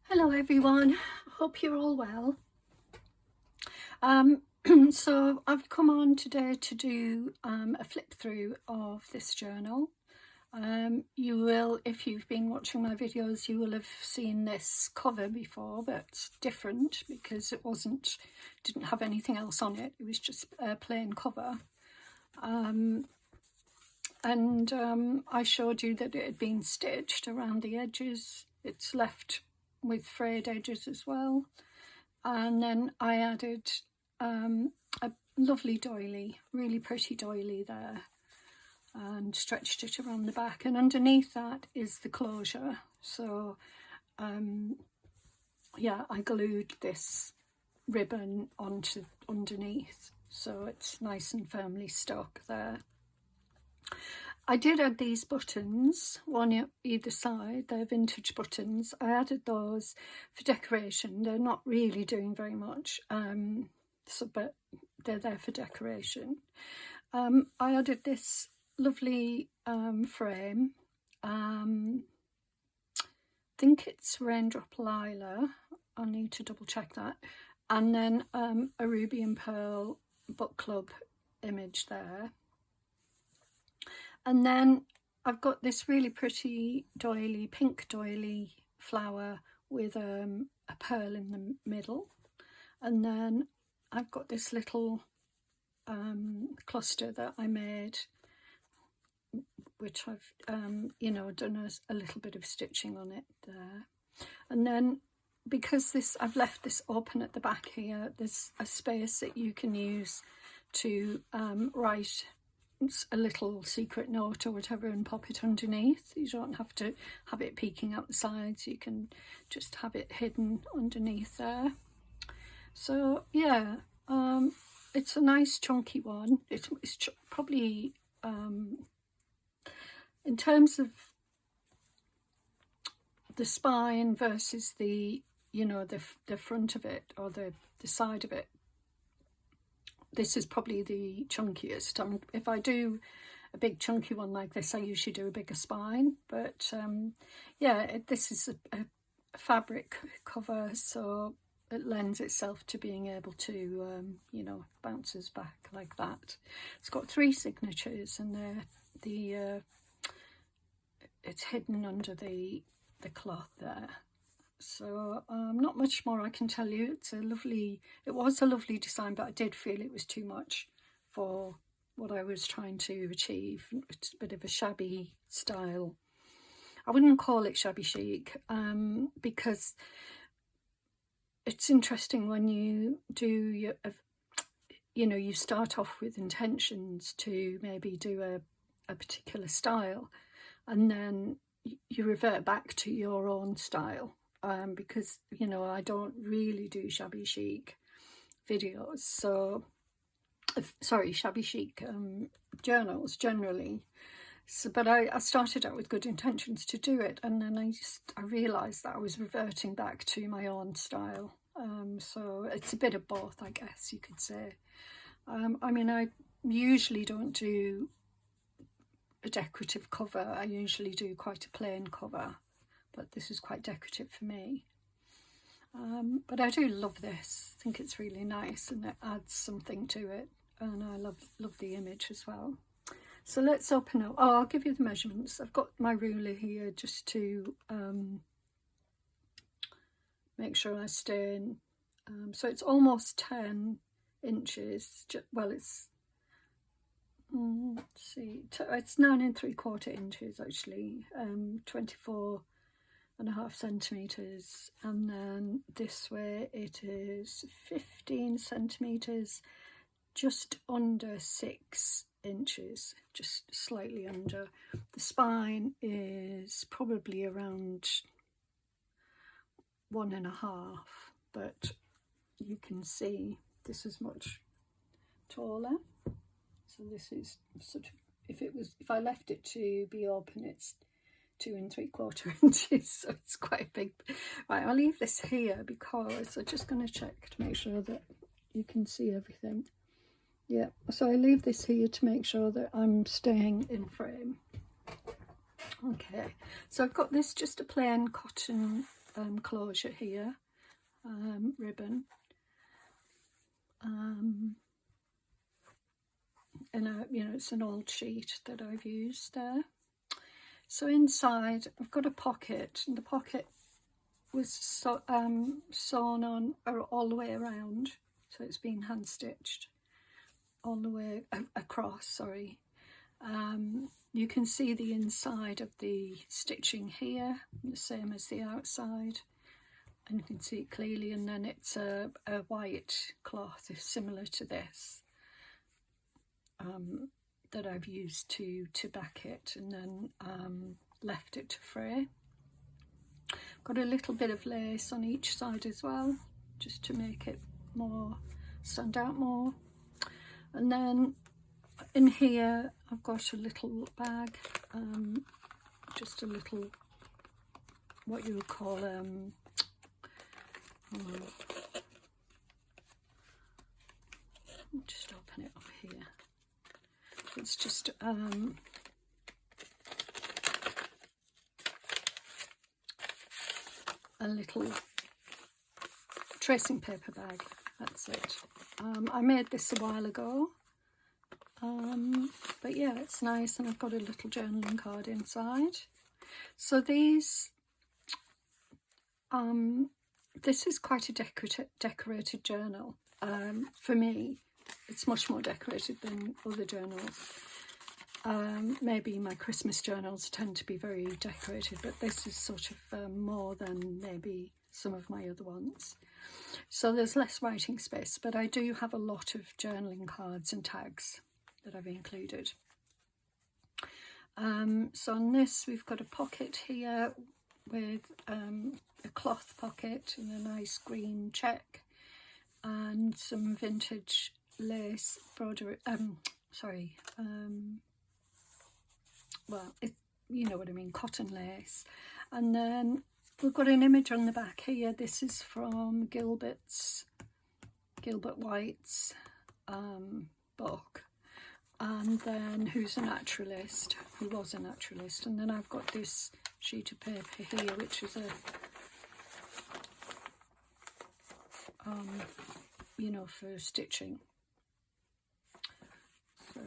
Hello everyone, hope you're all well. So I've come on today to do a flip through of this journal. You will, if you've been watching my videos, you will have seen this cover before, but it's different because it didn't have anything else on it. It was just a plain cover. I showed you that it had been stitched around the edges. It's left with frayed edges as well. And then I added a lovely doily, really pretty doily there, and stretched it around the back. And underneath that is the closure. So yeah, I glued this ribbon onto underneath, so it's nice and firmly stuck there. I did add these buttons, one at either side. They're vintage buttons. I added those for decoration. They're not really doing very much, but they're there for decoration. I added this lovely frame. I think it's Raindrop Lila. I need to double check that. And then a Ruby and Pearl Book Club image there. And then I've got this really pretty doily, pink doily flower with a pearl in the middle. And then I've got this little cluster that I made, which I've, done a little bit of stitching on it there. And then because I've left this open at the back here, there's a space that you can use to write a little secret note or whatever and pop it underneath. You don't have to have it peeking out the sides, you can just have it hidden underneath there. So yeah, it's a nice chunky one. It's probably in terms of the spine versus the the front of it or the side of it, this is probably the chunkiest. If I do a big chunky one like this, I usually do a bigger spine. But yeah, this is a fabric cover, so it lends itself to being able to, bounces back like that. It's got 3 signatures, and it's hidden under the cloth there. So not much more I can tell you. It was a lovely design, but I did feel it was too much for what I was trying to achieve. It's a bit of a shabby style. I wouldn't call it shabby chic, because it's interesting when you do you start off with intentions to maybe do a particular style, and then you revert back to your own style. Because I don't really do shabby chic videos, so shabby chic journals generally. So, but I started out with good intentions to do it, and then I realised that I was reverting back to my own style. So it's a bit of both, I guess you could say. I mean, I usually don't do a decorative cover. I usually do quite a plain cover, but this is quite decorative for me. But I do love this. I think it's really nice, and it adds something to it, and I love the image as well. So let's open up. Oh, I'll give you the measurements. I've got my ruler here just to make sure I stay in. So it's almost 10 inches. Well, it's let's see, it's 9 3/4 inches actually. 24.5 centimeters, and then this way it is 15 centimeters, just under 6 inches, just slightly under. The spine is probably around 1.5, but you can see this is much taller. So this is sort of, if I left it to be open, it's 2 3/4 inches, so it's quite big. Right, I'll leave this here because I'm just going to check to make sure that you can see everything. Yeah, so I leave this here to make sure that I'm staying in frame. Okay, so I've got this just a plain cotton closure here, ribbon, and you know, it's an old sheet that I've used there. So inside I've got a pocket, and the pocket was sewn on all the way around, so it's been hand stitched all the way across, sorry. You can see the inside of the stitching here, the same as the outside, and you can see it clearly. And then it's a white cloth similar to this that I've used to back it, and then left it to fray. Got a little bit of lace on each side as well, just to make it more stand out more. And then in here I've got a little bag, just a little, what you would call just open it up here. It's just a little tracing paper bag, that's it. I made this a while ago, but yeah, it's nice, and I've got a little journaling card inside. So these, this is quite a decorated journal. For me, it's much more decorated than other journals. Maybe my Christmas journals tend to be very decorated, but this is sort of more than maybe some of my other ones. So there's less writing space, but I do have a lot of journaling cards and tags that I've included. So on this we've got a pocket here with a cloth pocket and a nice green check, and some vintage lace broderie, well, you know what I mean, cotton lace. And then we've got an image on the back here. This is from Gilbert White's book, and then who was a naturalist. And then I've got this sheet of paper here, which is a you know, for stitching. So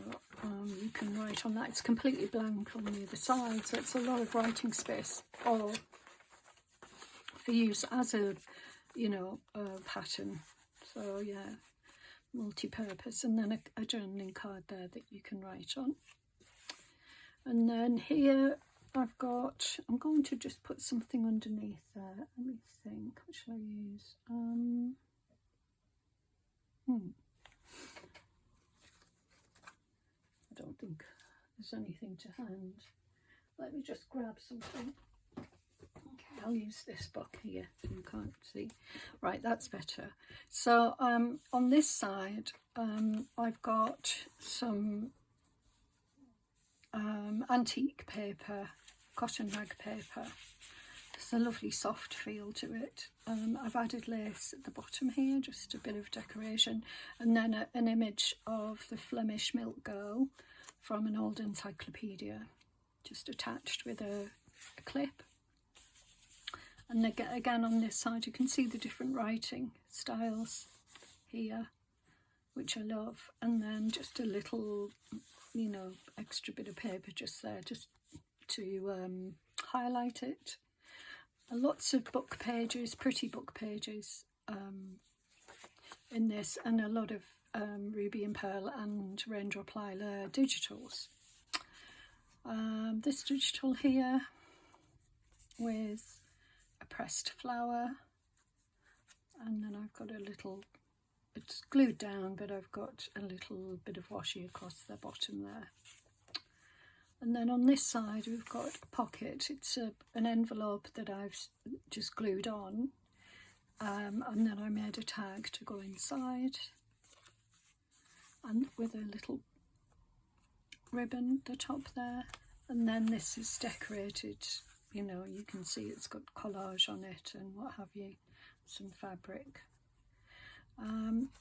you can write on that. It's completely blank on the other side, so it's a lot of writing space, or for use as a, you know, a pattern. So yeah, multi-purpose. And then a journaling card there that you can write on. And then here I've got, I'm going to just put something underneath there. Let me think, what shall I use? I don't think there's anything to hand. Let me just grab something. Okay, I'll use this book here so you can't see. Right, that's better. So on this side I've got some antique paper, cotton rag paper. There's a lovely soft feel to it. I've added lace at the bottom here, just a bit of decoration, and then an image of the Flemish milk girl from an old encyclopedia, just attached with a clip. And again on this side you can see the different writing styles here, which I love, and then just a little, you know, extra bit of paper just there, just to highlight it. Lots of book pages, pretty book pages in this, and a lot of Ruby and Pearl and Raindrop Lila digitals. This digital here with a pressed flower, and then I've got a little, it's glued down, but I've got a little bit of washi across the bottom there. And then on this side we've got a pocket. It's an envelope that I've just glued on, and then I made a tag to go inside, and with a little ribbon at the top there. And then this is decorated, you know, you can see it's got collage on it and what have you, some fabric.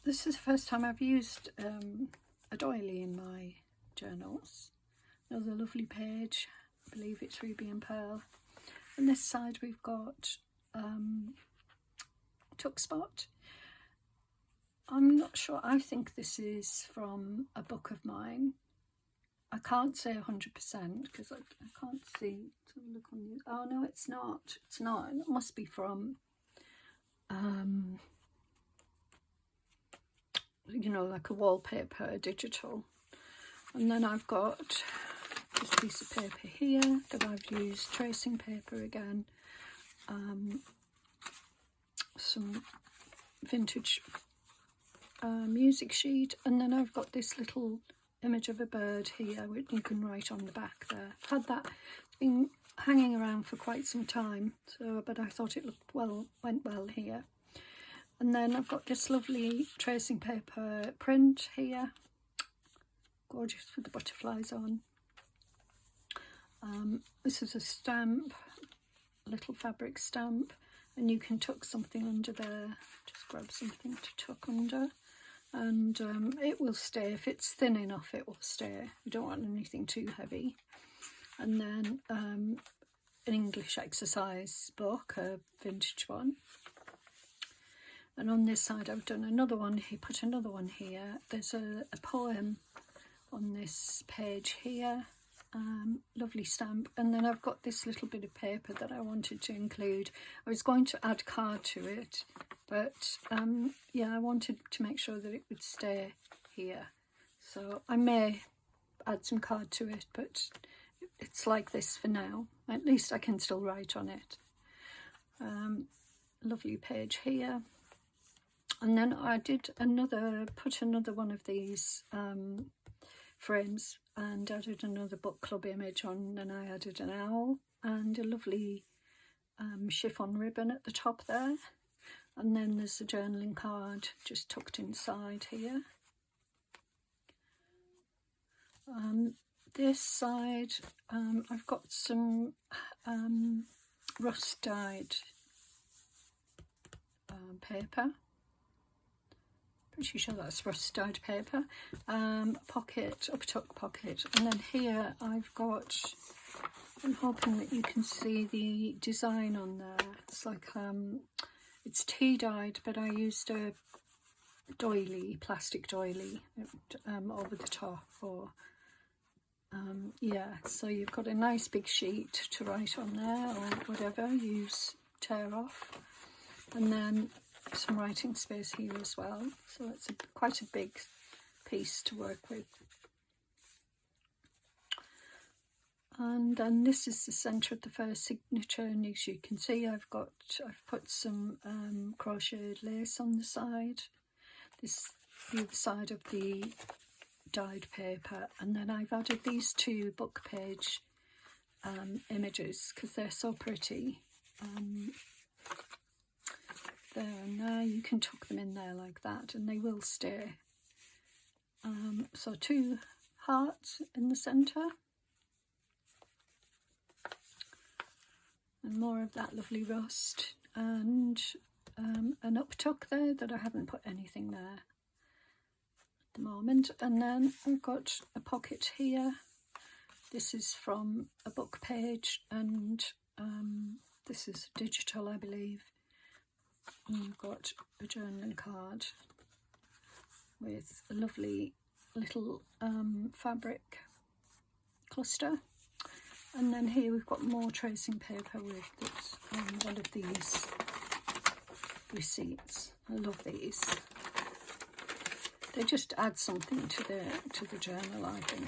This is the first time I've used a doily in my journals. Another lovely page, I believe it's Ruby and Pearl. On this side we've got tuck spot. I'm not sure. I think this is from a book of mine. I can't say 100% because I can't see. So look on the. Oh no, it's not. It's not. It must be from. You know, like a wallpaper, digital. And then I've got this piece of paper here that I've used tracing paper again. Some vintage music sheet, and then I've got this little image of a bird here which you can write on the back there. I've had that, it's been hanging around for quite some time, so but I thought it looked well, went well here. And then I've got this lovely tracing paper print here, gorgeous with the butterflies on. This is a stamp, a little fabric stamp, and you can tuck something under there. Just grab something to tuck under, and it will stay. If it's thin enough, it will stay. You don't want anything too heavy. And then an English exercise book, a vintage one. And on this side I've done another one, he put another one here. There's a poem on this page here, lovely stamp. And then I've got this little bit of paper that I wanted to include. I was going to add card to it, but yeah, I wanted to make sure that it would stay here. So I may add some card to it, but it's like this for now. At least I can still write on it. Lovely page here. And then I did put another one of these frames and added another book club image on, and I added an owl and a lovely chiffon ribbon at the top there. And then there's a journaling card just tucked inside here. This side I've got some rust dyed paper. Pretty sure that's rust dyed paper. Pocket, up tuck pocket, and then here I've got, I'm hoping that you can see the design on there. It's like it's tea dyed, but I used a doily, plastic doily over the top. Or yeah, so you've got a nice big sheet to write on there, or whatever you tear off, and then some writing space here as well, so it's quite a big piece to work with. And then this is the centre of the first signature, and as you can see I've put some crocheted lace on the side, this the other side of the dyed paper, and then I've added these two book page images because they're so pretty. There and there, you can tuck them in there like that and they will stay. So two hearts in the centre, and more of that lovely rust, and an up tuck there that I haven't put anything there at the moment. And then I've got a pocket here. This is from a book page, and this is digital, I believe. And I've got a journaling card with a lovely little fabric cluster. And then here we've got more tracing paper with this, one of these receipts. I love these. They just add something to the journal, I think.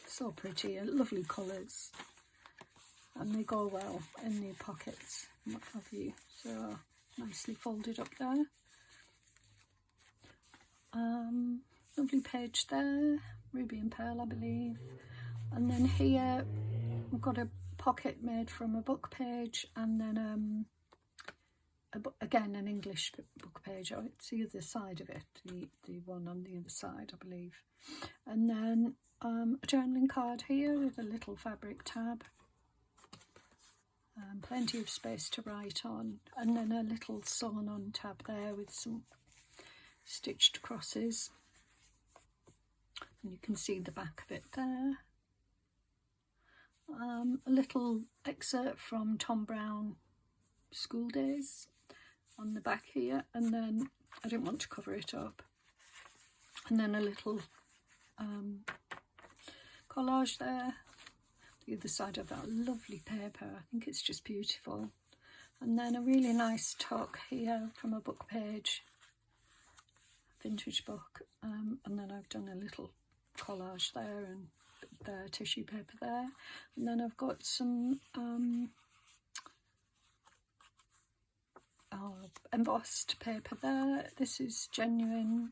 So pretty, and lovely colours, and they go well in the pockets and what have you. So nicely folded up there. Lovely page there, ruby and pearl, I believe. And then here we've got a pocket made from a book page, and then again an English book page. Oh, it's the other side of it, the one on the other side, I believe. And then a journaling card here with a little fabric tab. Plenty of space to write on, and then a little sewn on tab there with some stitched crosses, and you can see the back of it there. A little excerpt from Tom Brown school days on the back here, and then I didn't want to cover it up, and then a little collage there, the other side of that lovely paper. I think it's just beautiful. And then a really nice tuck here from a book page, vintage book, and then I've done a little collage there and the tissue paper there, and then I've got some embossed paper there. This is genuine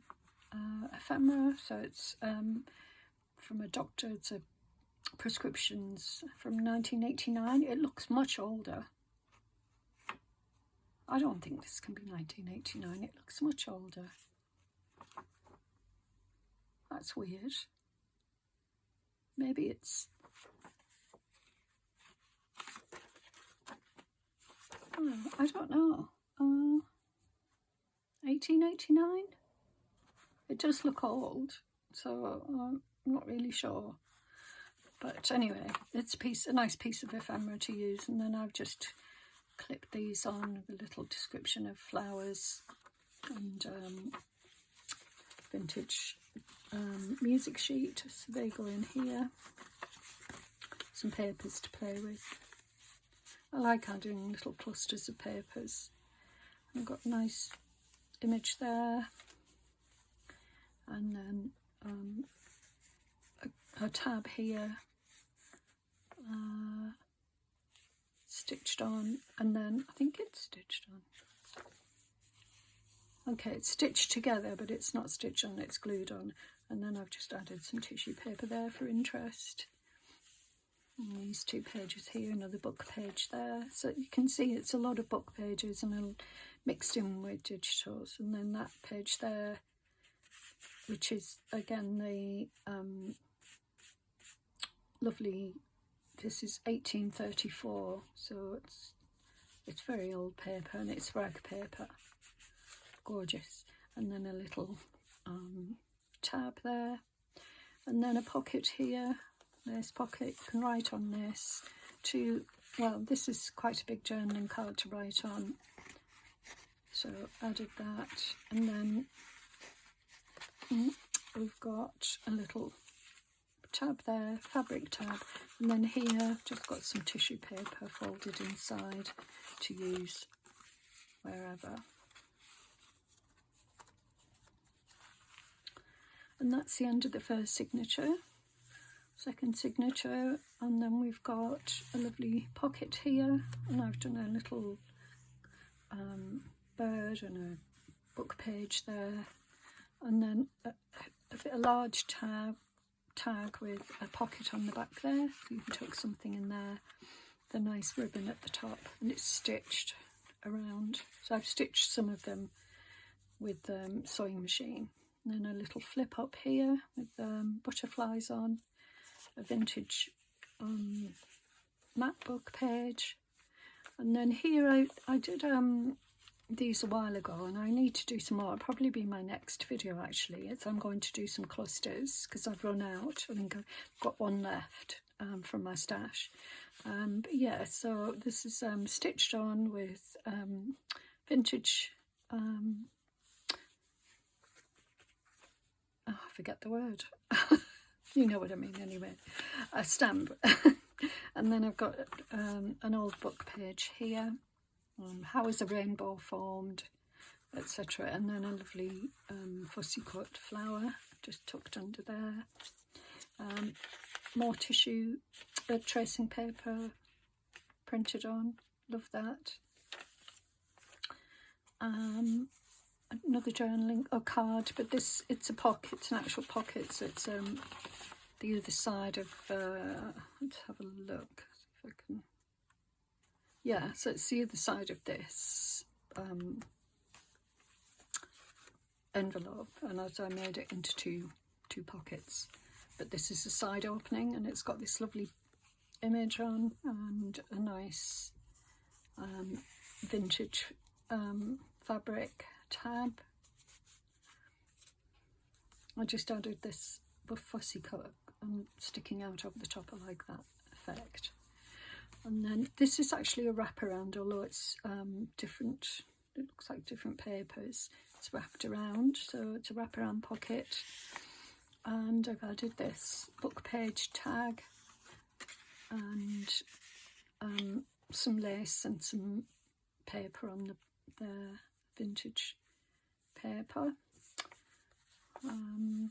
ephemera, so it's from a doctor. It's a prescriptions from 1989. It looks much older. I don't think this can be 1989. It looks much older. That's weird. Maybe it's... oh, I don't know. 1889? It does look old, so I'm not really sure. But anyway, it's a nice piece of ephemera to use, and then I've just clipped these on with a little description of flowers and vintage music sheet, so they go in here. Some papers to play with. I like adding little clusters of papers. I've got a nice image there, and then a tab here, stitched on, and then I think it's stitched on. Okay, it's stitched together, but it's not stitched on, it's glued on. And then I've just added some tissue paper there for interest. And these two pages here, another book page there. So you can see it's a lot of book pages and I'll mixed in with digitals. And then that page there, which is again the lovely, this is 1834, so it's very old paper and it's rag paper. Gorgeous. And then a little tab there, and then a pocket here. This pocket, you can write on this to, well, this is quite a big journaling card to write on, so added that. And then we've got a little tab there, fabric tab, and then here I've just got some tissue paper folded inside to use wherever. And that's the end of the first signature. Second signature, and then we've got a lovely pocket here, and I've done a little bird and a book page there, and then a large tag with a pocket on the back there, so you can tuck something in there, the nice ribbon at the top, and it's stitched around. So I've stitched some of them with the sewing machine. And then a little flip up here with butterflies on, a vintage MacBook page, and then here I did these a while ago, and I need to do some more. It'll probably be my next video actually. I'm going to do some clusters because I've run out. I think I've got one left from my stash. But yeah, so this is stitched on with vintage. Oh, I forget the word. You know what I mean anyway. A stamp. And then I've got an old book page here. How is a rainbow formed, etc. And then a lovely fussy cut flower just tucked under there. More tissue, tracing paper printed on. Love that. Another journaling card, but this, it's a pocket, it's an actual pocket, so it's the other side of let's have a look, see if I can, yeah, so it's the other side of this envelope, and as I made it into two pockets, but this is the side opening, and it's got this lovely image on and a nice vintage fabric tab. I just added this fussy cut and sticking out over the top. I like that effect. And then this is actually a wraparound, although it's different. It looks like different papers. It's wrapped around, so it's a wraparound pocket. And I've added this book page tag and some lace and some paper on the vintage paper.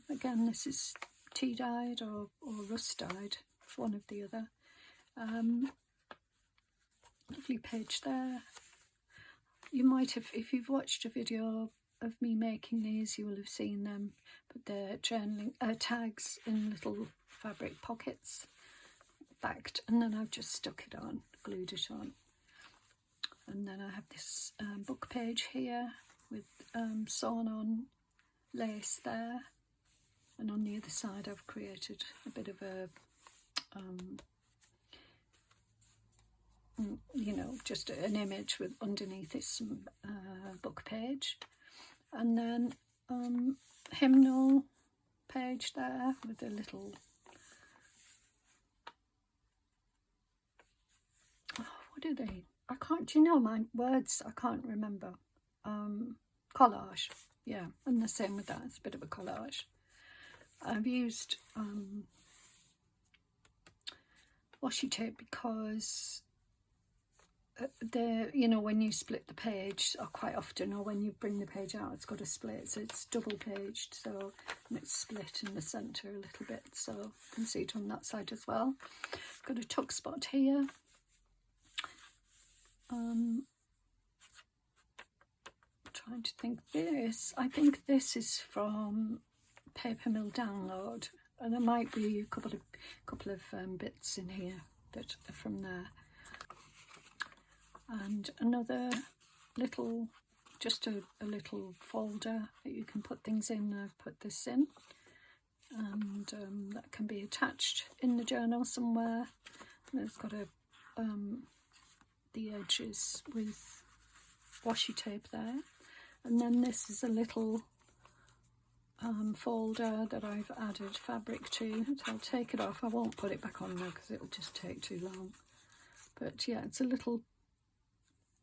Again, this is tea dyed or rust dyed, one of the other. Lovely page there. You might have, if you've watched a video of me making these, you will have seen them, but they're journaling tags in little fabric pockets, backed, and then I've just stuck it on, glued it on. And then I have this book page here with sewn on lace there, and on the other side I've created a bit of a you know, just an image with underneath this book page, and then hymnal page there with a little what are they? I can't, do you know my words? I can't remember. Collage, yeah, and the same with that, it's a bit of a collage. I've used washi tape because you know, when you split the page, or quite often, or when you bring the page out, it's got a split, so it's double paged, so, and it's split in the centre a little bit, so you can see it on that side as well. Got a tuck spot here. Trying to think this. I think this is from Paper Mill Download, and there might be a couple of bits in here that are from there. And another little, just a little folder that you can put things in. I've put this in, and that can be attached in the journal somewhere. And it's got a the edges with washi tape there, and then this is a little folder that I've added fabric to, so I'll take it off. I won't put it back on there because it'll just take too long, but yeah, it's a little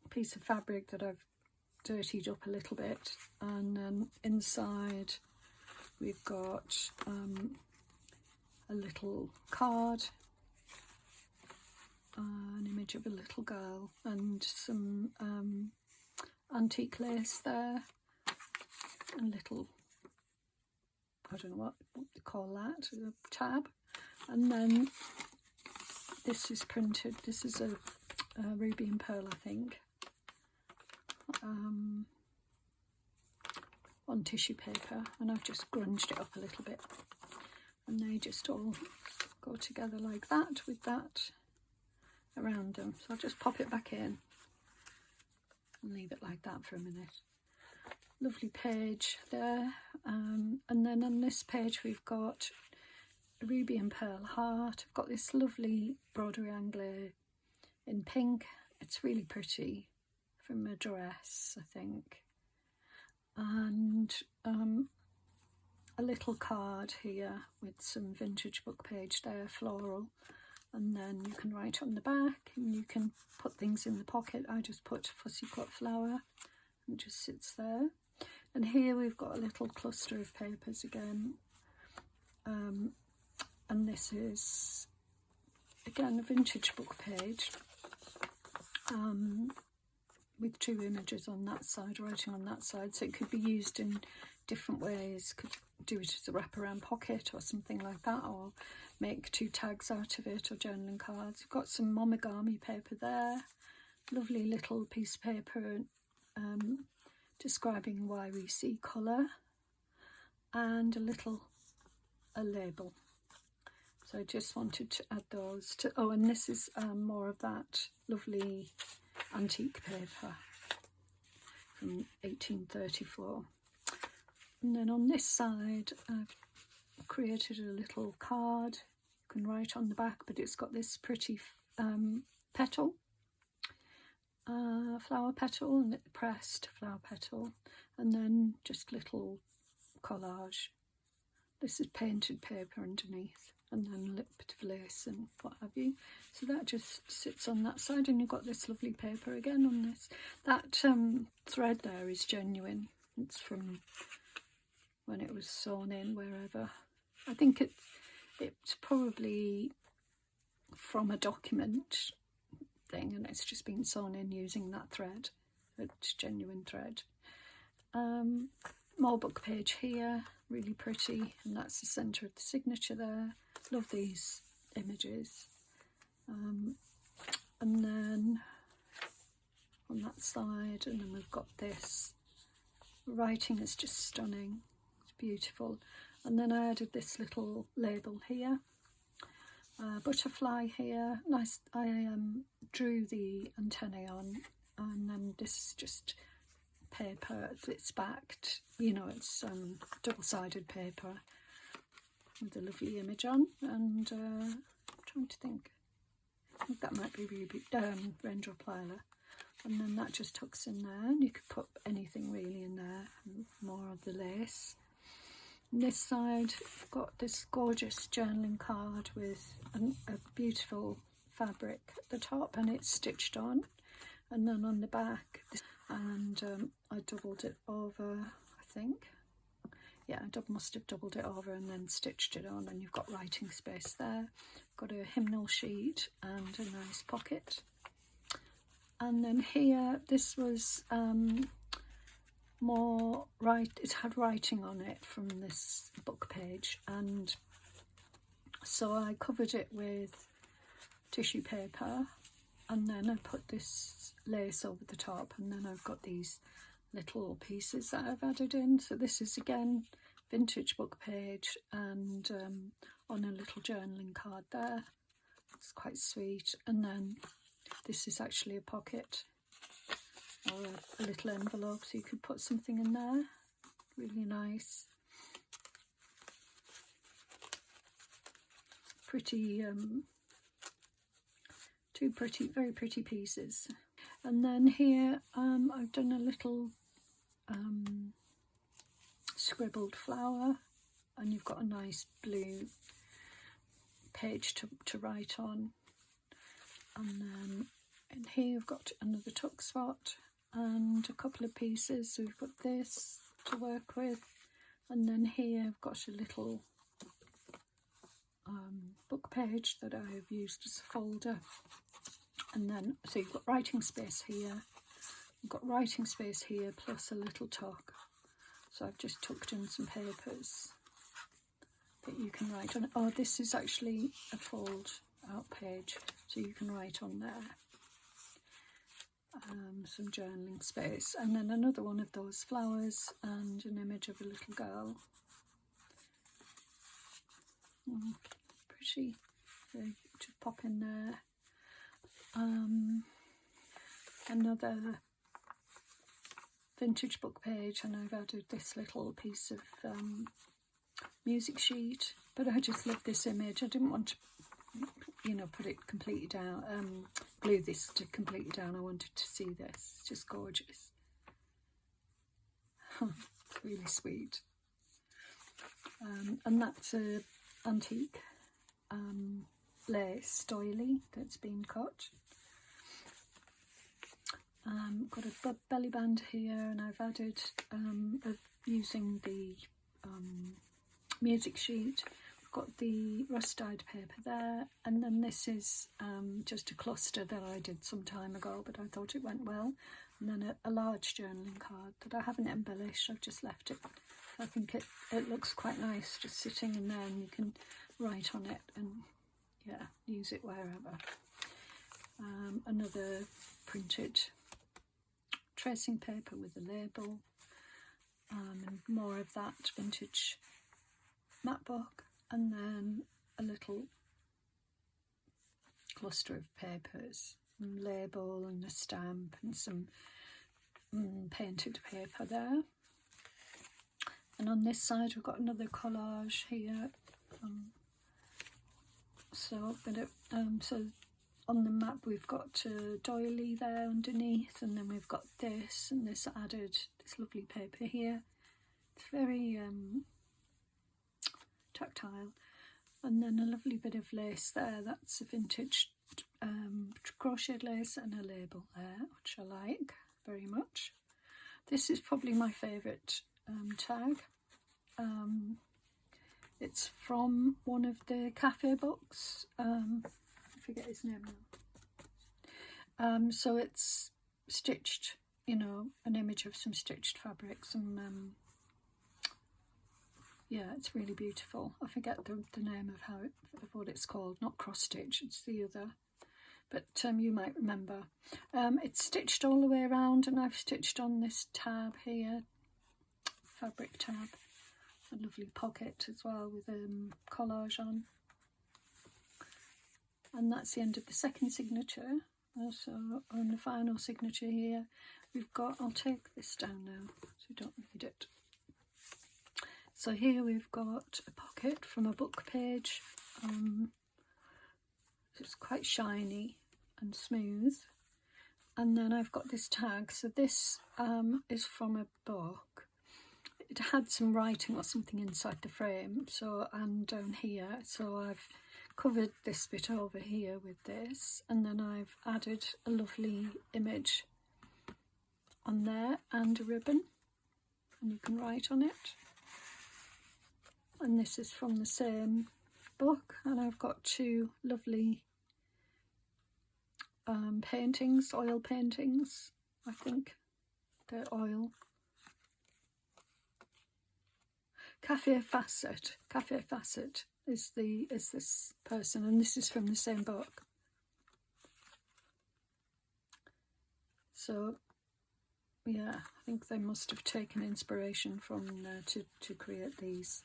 piece of fabric that I've dirtied up a little bit, and then inside we've got a little card, an image of a little girl, and some antique lace there, and little, I don't know what they call that, a tab. And then this is printed, this is a ruby and pearl, I think, on tissue paper, and I've just grunged it up a little bit, and they just all go together like that with that around them. So I'll just pop it back in and leave it like that for a minute. Lovely page there, and then on this page we've got a ruby and pearl heart. I've got this lovely broderie anglais in pink. It's really pretty, from a dress, I think. And a little card here with some vintage book page there, floral, and then you can write on the back, and you can put things in the pocket. I just put fussy cut flower, and it just sits there. And here we've got a little cluster of papers again, and this is again a vintage book page, with two images on that side, writing on that side, so it could be used in different ways. Could do it as a wraparound pocket or something like that, or make two tags out of it, or journaling cards. We've got some Momogami paper there, lovely little piece of paper describing why we see colour, and a label. So I just wanted to add those to, oh, and this is more of that lovely antique paper from 1834. And then on this side I've created a little card. You can write on the back, but it's got this pretty petal, flower petal, and pressed flower petal, and then just little collage. This is painted paper underneath. and then a little bit of lace and what have you. So that just sits on that side, and you've got this lovely paper again on this. That thread there is genuine. It's from when it was sewn in wherever. I think it's probably from a document thing, and it's just been sewn in using that thread. It's genuine thread. More book page here, really pretty, and that's the centre of the signature there. Love these images. And then on that side, and then we've got this. Writing is just stunning, it's beautiful. And then I added this little label here, butterfly here. Nice. I drew the antennae on, and then this is just paper. It's backed, you know, it's double-sided paper with a lovely image on. And I'm trying to think. I think that might be Raindrop Lilac. And then that just tucks in there, and you could put anything really in there. And more of the lace. On this side, I've got this gorgeous journaling card with a beautiful fabric at the top, and it's stitched on. And then on the back, and I doubled it over, I think. Yeah, I must have doubled it over and then stitched it on, and you've got writing space there. Got a hymnal sheet and a nice pocket. And then here, this was more it had writing on it from this book page, and so I covered it with tissue paper, and then I put this lace over the top, and then I've got these little pieces that I've added in. So this is again vintage book page, and on a little journaling card there. It's quite sweet. And then this is actually a pocket or a little envelope, so you could put something in there. Really nice. Pretty, two very pretty pieces. And then here I've done a little scribbled flower, and you've got a nice blue page to write on. And then in here you've got another tuck spot and a couple of pieces. So we've got this to work with, and then here I've got a little book page that I've used as a folder. And then, so you've got writing space here, you've got writing space here, plus a little tuck. So I've just tucked in some papers that you can write on. Oh, this is actually a fold out page, so you can write on there. Some journaling space, and then another one of those flowers and an image of a little girl. Pretty, to pop in there. Another vintage book page, and I've added this little piece of music sheet, but I just love this image. I didn't want to, you know, put it completely down, glue this to completely down. I wanted to see this. It's just gorgeous. Really sweet. And that's a antique lace doily that's been cut. Got a belly band here, and I've added using the music sheet. I've got the rust dyed paper there, and then this is just a cluster that I did some time ago, but I thought it went well. And then a large journaling card that I haven't embellished. I've just left it. I think it looks quite nice just sitting in there, and you can write on it and yeah, use it wherever. Another printed tracing paper with a label, and more of that vintage map book, and then a little cluster of papers, and label and a stamp and some painted paper there. And on this side we've got another collage here. So on the map we've got a doily there underneath, and then we've got this, and this added this lovely paper here. It's very tactile. And then a lovely bit of lace there. That's a vintage crocheted lace, and a label there, which I like very much. This is probably my favourite tag. It's from one of the cafe books. I forget his name now. So it's stitched, you know, an image of some stitched fabric, some yeah, it's really beautiful. I forget the name of what it's called. Not cross stitch, it's the other, but you might remember. It's stitched all the way around, and I've stitched on this tab here, fabric tab, a lovely pocket as well with collage on. And that's the end of the second signature. So on the final signature here, we've got, I'll take this down now so you don't read it. So here we've got a pocket from a book page. It's quite shiny and smooth. And then I've got this tag. So this is from a book. It had some writing or something inside the frame, so, and down here. So I've covered this bit over here with this, and then I've added a lovely image on there and a ribbon, and you can write on it. And this is from the same book, and I've got two lovely paintings, oil paintings. I think they're oil. Cafe Facet is this person, and this is from the same book. So yeah, I think they must have taken inspiration from to create these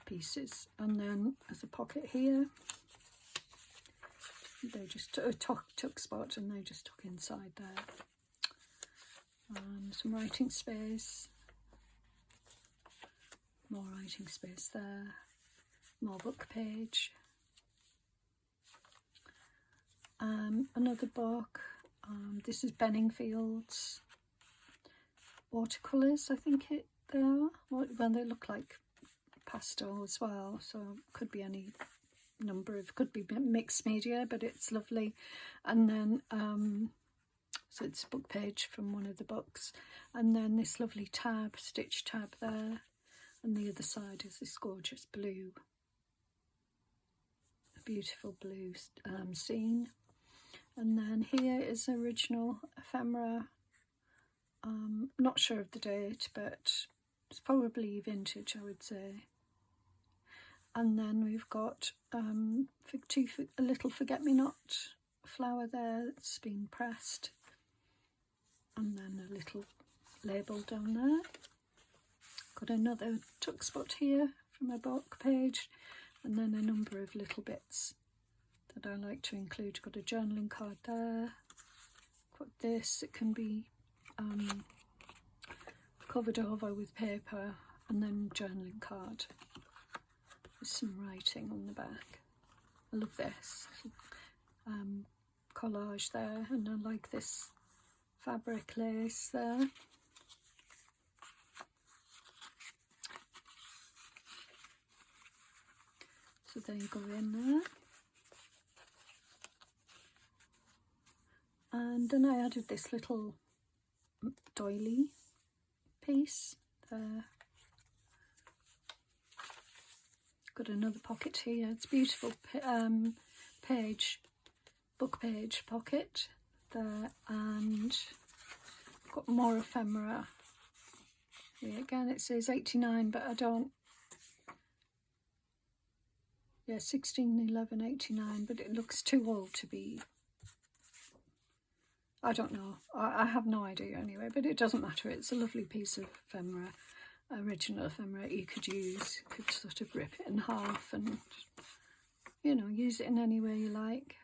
pieces. And then as a pocket here, they just tuck spot, and they just tuck inside there. Some writing space, more writing space there, more book page. Another book. This is Benningfield's watercolours, I think they are. Well, they look like pastel as well, so could be any number of, could be mixed media, but it's lovely. And then so it's a book page from one of the books, and then this lovely tab, stitch tab there, and the other side is this gorgeous blue, a beautiful blue scene. And then here is original ephemera. Not sure of the date, but it's probably vintage, I would say. And then we've got a little forget-me-not flower there that's been pressed, and then a little label down there. Got another tuck spot here from a book page, and then a number of little bits that I like to include. Got a journaling card there. Got this, it can be covered over with paper, and then journaling card with some writing on the back. I love this collage there, and I like this fabric lace there. So they go in there. And then I added this little doily piece there. Got another pocket here. It's beautiful book page pocket there, and got more ephemera. Yeah, again it says 89, but I don't. Yeah, 161189, but it looks too old to be. I don't know. I have no idea anyway, but it doesn't matter. It's a lovely piece of ephemera, original ephemera you could use. You could sort of rip it in half and, you know, use it in any way you like.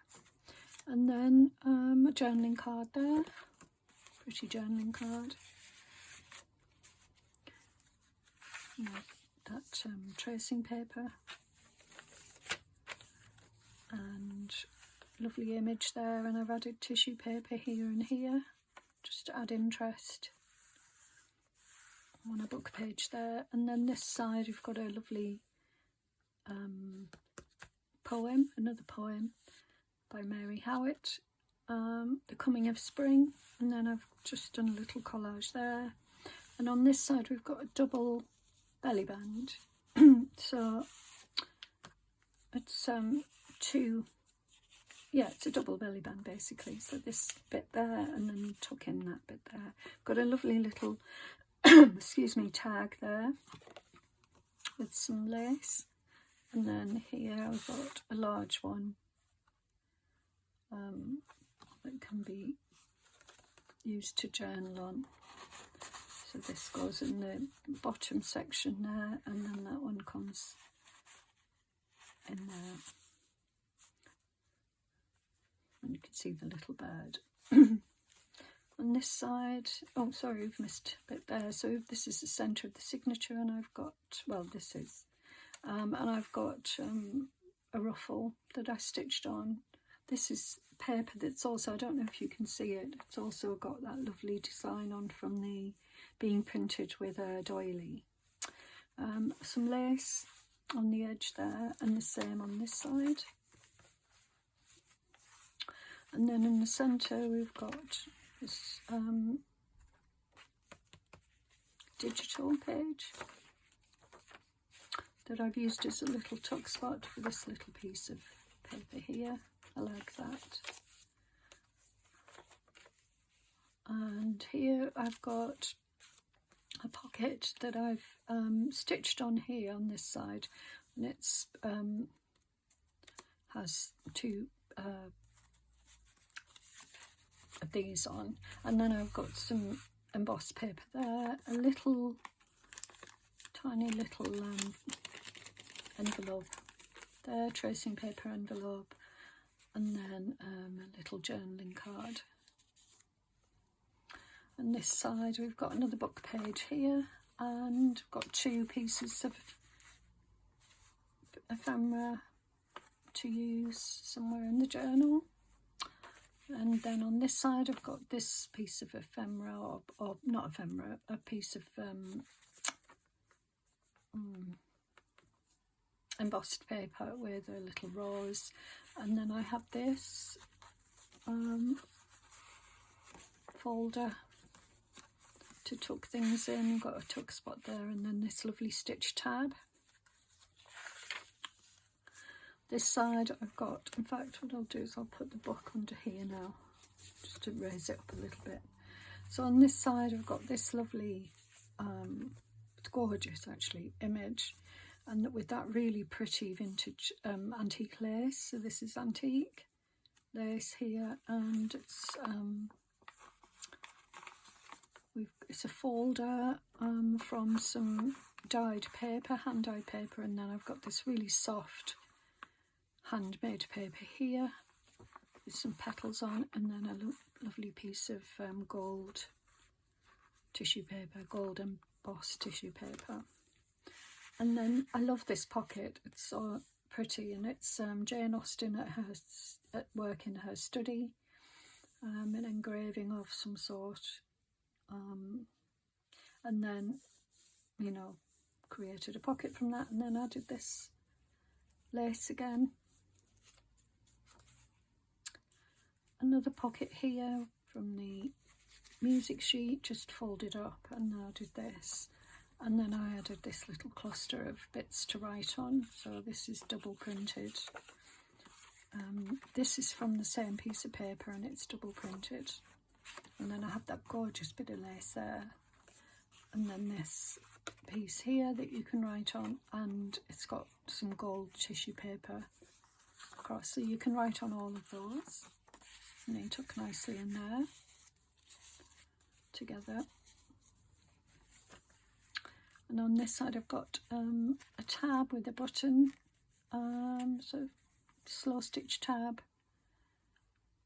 And then a journaling card there. Pretty journaling card. That tracing paper. And lovely image there, and I've added tissue paper here and here just to add interest on a book page there. And then this side we've got a lovely poem, another poem by Mary Howitt, The Coming of Spring, and then I've just done a little collage there. And on this side we've got a double belly band. So it's it's a double belly band basically. So this bit there and then tuck in that bit there. Got a lovely little excuse me, tag there with some lace. And then here I've got a large one that can be used to journal on. So this goes in the bottom section there, and then that one comes in there. And you can see the little bird. On this side, oh sorry, we've missed a bit there. So this is the centre of the signature, and I've got, well, this is, and I've got a ruffle that I stitched on. This is paper that's also, I don't know if you can see it, it's also got that lovely design on from the being printed with a doily. Some lace on the edge there, and the same on this side. And then in the centre we've got this digital page that I've used as a little tuck spot for this little piece of paper here. I like that. And here I've got a pocket that I've stitched on here on this side, and it's has two of these on, and then I've got some embossed paper there, a little tiny little envelope there, tracing paper envelope, and then a little journaling card. And this side we've got another book page here, and we've got two pieces of ephemera to use somewhere in the journal. And then on this side I've got this piece of ephemera, or not ephemera, a piece of embossed paper with a little rose. And then I have this folder to tuck things in, got a tuck spot there, and then this lovely stitch tab. This side I've got, in fact what I'll do is I'll put the book under here now, just to raise it up a little bit. So on this side I've got this lovely, it's gorgeous actually, image, and with that really pretty vintage antique lace. So this is antique lace here, and it's a folder from some dyed paper, hand-dyed paper, and then I've got this really soft handmade paper here with some petals on, and then a lovely piece of gold tissue paper, gold embossed tissue paper. And then I love this pocket, it's so pretty, and it's Jane Austen at work in her study, an engraving of some sort, and then, you know, created a pocket from that, and then added this lace again. Another pocket here from the music sheet, just folded up, and I did this, and then I added this little cluster of bits to write on. So this is double printed. This is from the same piece of paper, and it's double printed. And then I have that gorgeous bit of lace there, and then this piece here that you can write on, and it's got some gold tissue paper across, so you can write on all of those. And they tuck nicely in there together. And on this side I've got a tab with a button, so slow stitch tab,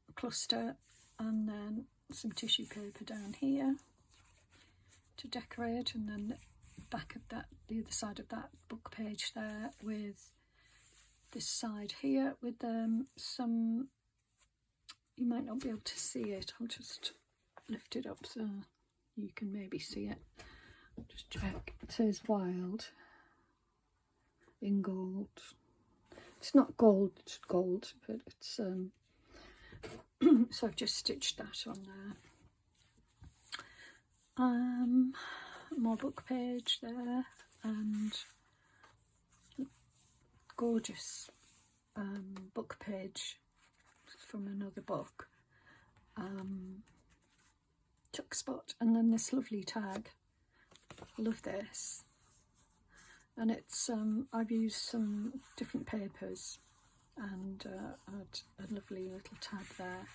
a cluster, and then some tissue paper down here to decorate, and then the back of that, the other side of that book page there, with this side here with some, you might not be able to see it, I'll just lift it up so you can maybe see it. Just check, it says Wild in gold. it's not gold, but it's so I've just stitched that on there. More book page there, and gorgeous book page from another book, tuck spot, and then this lovely tag. I love this, and it's I've used some different papers and had a lovely little tag there.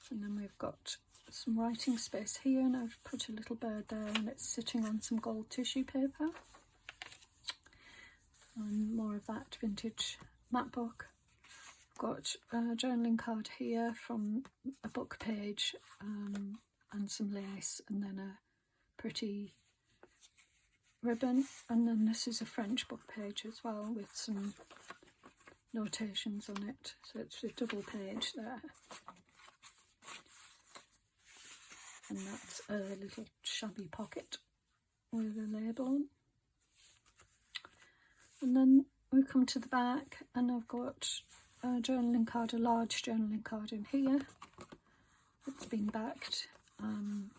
And then we've got some writing space here, and I've put a little bird there, and it's sitting on some gold tissue paper. And more of that vintage map book. Got a journaling card here from a book page, and some lace, and then a pretty ribbon. And then this is a French book page as well, with some notations on it, so it's a double page there. And that's a little shabby pocket with a label on. And then we come to the back, and I've got a journaling card, a large journaling card in here. It's been backed, and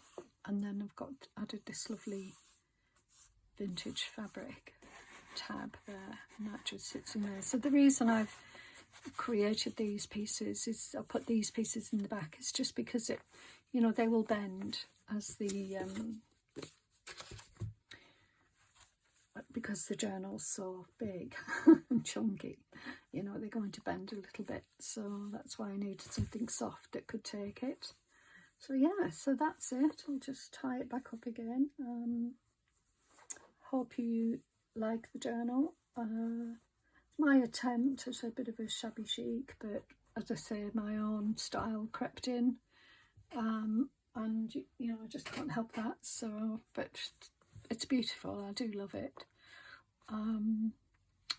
then I've got added this lovely vintage fabric tab there, and that just sits in there. So the reason I've created these pieces is I put these pieces in the back. It's just because it, you know, they will bend as the because the journal's so big and chunky, you know, they're going to bend a little bit, so that's why I needed something soft that could take it. So yeah, so that's it. I'll just tie it back up again. Hope you like the journal. My attempt at a bit of a shabby chic, but as I say, my own style crept in, and you know, I just can't help that. So, but it's beautiful. I do love it.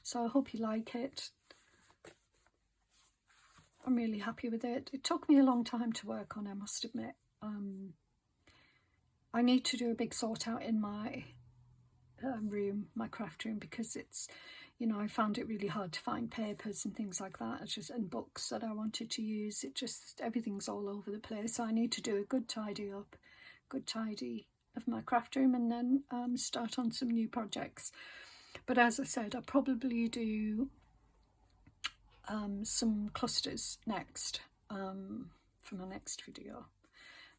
So I hope you like it. I'm really happy with it. It took me a long time to work on, I must admit. I need to do a big sort out in my room, my craft room, because it's, you know, I found it really hard to find papers and things like that, and books that I wanted to use. It just, everything's all over the place. So I need to do a good tidy of my craft room, and then start on some new projects. But as I said, I'll probably do some clusters next, for my next video.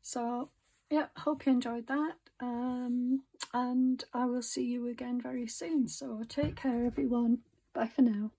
So yeah, hope you enjoyed that, and I will see you again very soon. So take care, everyone. Bye for now.